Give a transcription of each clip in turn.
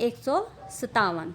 157।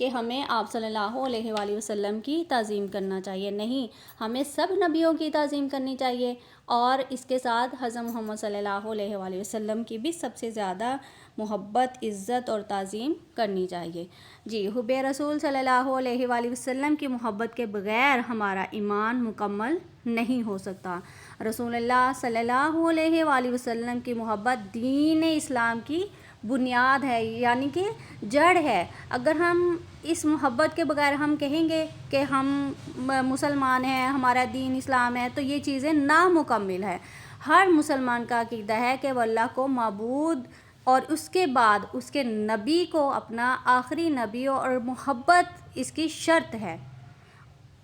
کہ ہمیں آپ صلی اللہ علیہ وآلہ وسلم کی تعظیم کرنا چاہیے، نہیں، ہمیں سب نبیوں کی تعظیم کرنی چاہیے، اور اس کے ساتھ حضرت محمد صلی اللہ علیہ وآلہ وسلم کی بھی سب سے زیادہ محبت، عزت اور تعظیم کرنی چاہیے۔ جی، حب رسول صلی اللہ علیہ وآلہ وسلم کی محبت کے بغیر ہمارا ایمان مکمل نہیں ہو سکتا۔ رسول اللہ صلی اللہ علیہ وآلہ وسلم کی محبت دین اسلام کی بنیاد ہے، یعنی کہ جڑ ہے۔ اگر ہم اس محبت کے بغیر ہم کہیں گے کہ ہم مسلمان ہیں، ہمارا دین اسلام ہے، تو یہ چیزیں نامکمل ہے۔ ہر مسلمان کا عقیدہ ہے کہ وہ اللہ کو معبود اور اس کے بعد اس کے نبی کو اپنا آخری نبی، اور محبت اس کی شرط ہے۔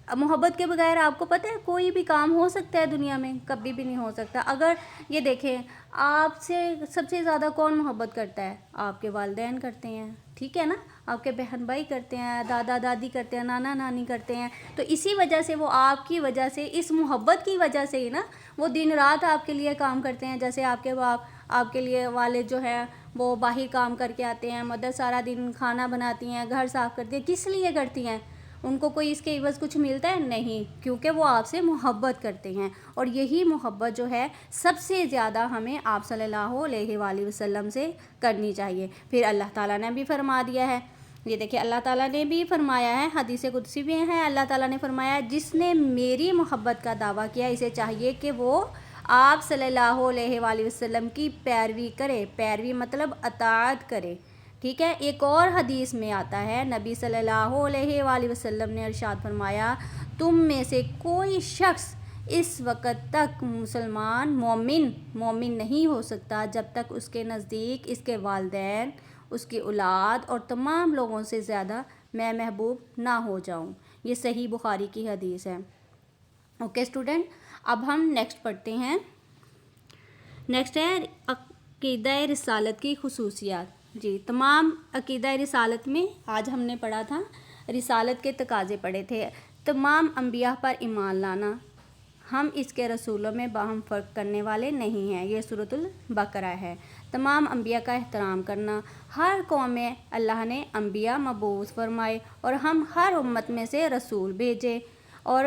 محبت کے بغیر آپ کو پتہ ہے کوئی بھی کام ہو سکتا ہے دنیا میں؟ کبھی بھی نہیں ہو سکتا۔ اگر یہ دیکھیں، آپ سے سب سے زیادہ کون محبت کرتا ہے؟ آپ کے والدین کرتے ہیں، ٹھیک ہے نا، آپ کے بہن بھائی کرتے ہیں، دادا دادی کرتے ہیں، نانا نانی کرتے ہیں، تو اسی وجہ سے وہ آپ کی وجہ سے، اس محبت کی وجہ سے ہی نا وہ دن رات آپ کے لیے کام کرتے ہیں۔ جیسے آپ کے باپ آپ کے لیے، والد جو ہے وہ باہر کام کر کے آتے ہیں، مدر سارا دن کھانا بناتی ہیں، گھر صاف کرتی ہیں، کس لیے کرتی ہیں؟ ان کو کوئی اس کے عوض کچھ ملتا ہے؟ نہیں، کیونکہ وہ آپ سے محبت کرتے ہیں، اور یہی محبت جو ہے سب سے زیادہ ہمیں آپ صلی اللہ علیہ وآلہ وسلم سے کرنی چاہیے۔ پھر اللہ تعالیٰ نے بھی فرما دیا ہے، یہ دیکھیں اللہ تعالیٰ نے بھی فرمایا ہے، حدیث قدسی بھی ہے، اللہ تعالیٰ نے فرمایا جس نے میری محبت کا دعویٰ کیا اسے چاہیے کہ وہ آپ صلی اللہ علیہ وآلہ وسلم کی پیروی کرے۔ پیروی مطلب اطاعت کرے، ٹھیک ہے۔ ایک اور حدیث میں آتا ہے، نبی صلی اللہ علیہ وآلہ وسلم نے ارشاد فرمایا، تم میں سے کوئی شخص اس وقت تک مومن نہیں ہو سکتا جب تک اس کے نزدیک اس کے والدین، اس کی اولاد اور تمام لوگوں سے زیادہ میں محبوب نہ ہو جاؤں۔ یہ صحیح بخاری کی حدیث ہے۔ اوکے اسٹوڈنٹ، اب ہم نیکسٹ پڑھتے ہیں۔ نیکسٹ ہے عقیدہ رسالت کی خصوصیات۔ جی، تمام عقیدہ رسالت میں آج ہم نے پڑھا تھا، رسالت کے تقاضے پڑھے تھے۔ تمام انبیاء پر ایمان لانا، ہم اس کے رسولوں میں باہم فرق کرنے والے نہیں ہیں، یہ سورۃ البقرہ ہے۔ تمام انبیاء کا احترام کرنا، ہر قوم میں اللہ نے انبیاء مبعوث فرمائے اور ہم ہر امت میں سے رسول بھیجے، اور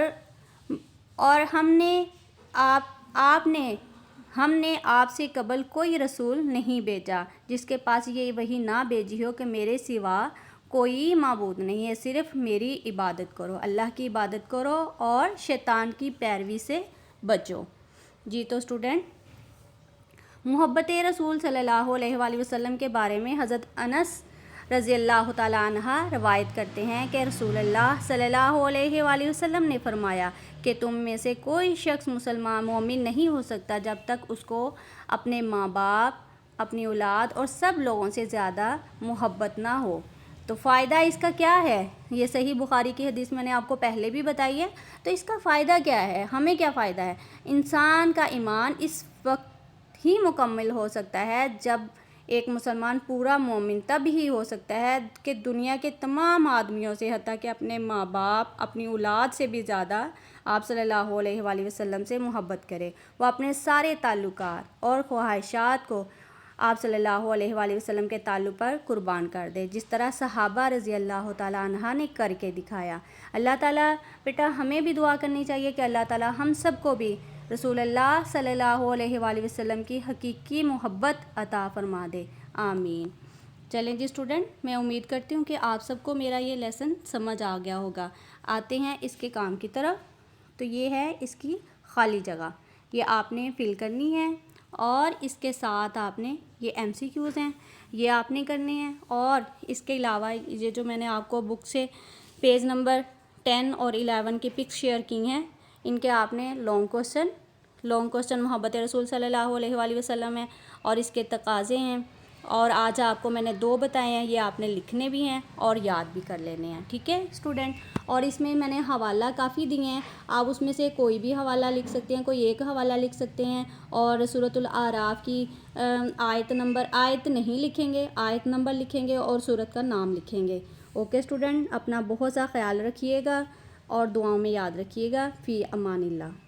ہم نے آپ سے قبل کوئی رسول نہیں بھیجا جس کے پاس یہ وحی نہ بھیجی ہو کہ میرے سوا کوئی معبود نہیں ہے، صرف میری عبادت کرو، اللہ کی عبادت کرو اور شیطان کی پیروی سے بچو۔ جی تو اسٹوڈنٹ، محبت رسول صلی اللہ علیہ وآلہ وسلم کے بارے میں حضرت انس رضی اللہ تعالیٰ عنہ روایت کرتے ہیں کہ رسول اللہ صلی اللہ علیہ وآلہ وسلم نے فرمایا کہ تم میں سے کوئی شخص مومن نہیں ہو سکتا جب تک اس کو اپنے ماں باپ، اپنی اولاد اور سب لوگوں سے زیادہ محبت نہ ہو۔ تو فائدہ اس کا کیا ہے؟ یہ صحیح بخاری کی حدیث میں نے آپ کو پہلے بھی بتائی ہے، تو اس کا فائدہ کیا ہے؟ ہمیں کیا فائدہ ہے؟ انسان کا ایمان اس وقت ہی مکمل ہو سکتا ہے جب ایک مسلمان پورا مومن تب ہی ہو سکتا ہے کہ دنیا کے تمام آدمیوں سے، حتیٰ کہ اپنے ماں باپ، اپنی اولاد سے بھی زیادہ آپ صلی اللہ علیہ وآلہ وسلم سے محبت کرے۔ وہ اپنے سارے تعلقات اور خواہشات کو آپ صلی اللہ علیہ وآلہ وسلم کے تعلق پر قربان کر دے، جس طرح صحابہ رضی اللہ تعالیٰ عنہ نے کر کے دکھایا۔ اللہ تعالیٰ بیٹا ہمیں بھی دعا کرنی چاہیے کہ اللہ تعالیٰ ہم سب کو بھی رسول اللہ صلی اللہ علیہ وآلہ وسلم کی حقیقی محبت عطا فرما دے، آمین۔ چلیں جی اسٹوڈنٹ، میں امید کرتی ہوں کہ آپ سب کو میرا یہ لیسن سمجھ آ گیا ہوگا۔ آتے ہیں اس کے کام کی طرف۔ تو یہ ہے اس کی خالی جگہ، یہ آپ نے فل کرنی ہے، اور اس کے ساتھ آپ نے یہ ایم سی کیوز ہیں یہ آپ نے کرنے ہیں، اور اس کے علاوہ یہ جو میں نے آپ کو بک سے پیج نمبر 10 اور 11 کی پکس شیئر کی ہیں، ان کے آپ نے لانگ کوسچن محبت رسول صلی اللہ علیہ وآلہ وسلم ہے، اور اس کے تقاضے ہیں، اور آج آپ کو میں نے 2 بتائے ہیں، یہ آپ نے لکھنے بھی ہیں اور یاد بھی کر لینے ہیں، ٹھیک ہے اسٹوڈنٹ۔ اور اس میں نے حوالہ کافی دیے ہیں، آپ اس میں سے کوئی بھی حوالہ لکھ سکتے ہیں، کوئی ایک حوالہ لکھ سکتے ہیں، اور سورۃ الاعراف کی آیت نہیں لکھیں گے، آیت نمبر لکھیں گے اور سورت کا نام لکھیں گے۔ اوکے اسٹوڈنٹ، اپنا بہت سا خیال رکھیے گا اور دعاؤں میں یاد رکھیے گا۔ فی امان اللہ۔